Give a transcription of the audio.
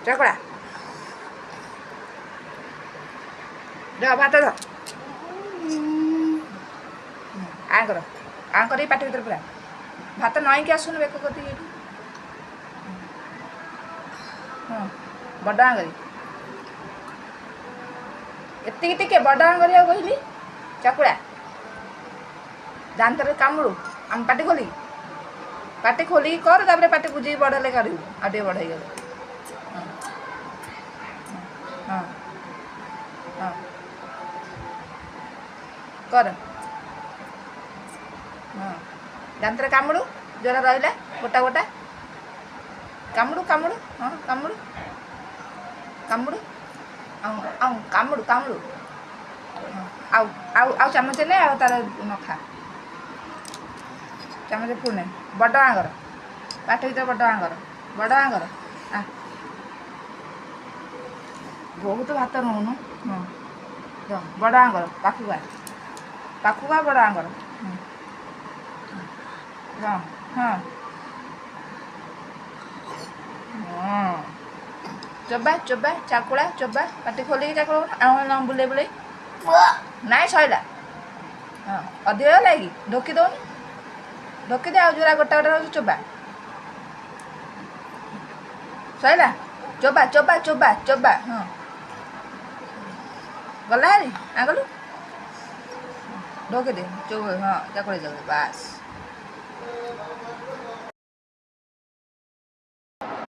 ଚକଡ଼ା ଭାତ ଧ ଆଙ୍କର ଆଙ୍କର ଏଇ ପାଟି ଭିତରେ ପୁରା ଭାତ ନଈକି ଆସୁନି ବେକ କତିକି ଏଇଠି ହଁ ବଡ଼ ଆଙ୍ଗରି ଏତିକି ଟିକେ ବଡ଼ ଆଙ୍ଗରିବାକୁ କହିଲି ଚକୁଡ଼ା ଦାନ୍ତରେ କାମୁଡ଼ୁ ଆମ ପାଟି ଖୋଲିକି କର ତାପରେ ପାଟି ବୁଝିକି ବଡ଼ ହେଲେ କାଢ଼ିବୁ ଆଉ ଟିକେ ବଡ଼ ହେଇଗଲେ ହଁ ହଁ କର ହଁ ଦାନ୍ତରେ କାମୁଡ଼ୁ ଜ୍ୱର ରହିଲା ଗୋଟା ଗୋଟା କାମୁଡ଼ୁ ହଁ କାମୁଡ଼ୁ କାମୁଡ଼ୁ ଆଉ ଚାମଚ ନେ ଆଉ ତାର ନଖା ଚାମଚ ପୁଣି ବଡ଼ ଆଙ୍ଗର ପାଟି ଭିତରେ ବଡ଼ ଆଙ୍ଗର ବହୁତ ଭାତ ନଉନୁ ହଁ ବଡ଼ ଆଙ୍ଗର ପାଖକୁ ବଡ଼ ଆଙ୍ଗର ହଁ ହଁ ହଁ ଚୋବା ଚାକୁଳା ଚୋବା ପାଟି ଖୋଲିକି ଚାକୁଳା ବୁଲେଇ ନାଇଁ ସଇଲା ହଁ ଅଧିକ ହେଲା କି ଢୋକି ଦଉନି ଢୋକି ଦେ ଆଉ ଯୋଉରା ଗୋଟା ରହୁଛି ଚୋବା ସଇଲା ଚୋବା ହଁ ଗଲା ହାରି ଆଗଲୁ ଢୋକି ଦେ ହଁ ଚାକୁଳି ବାସ୍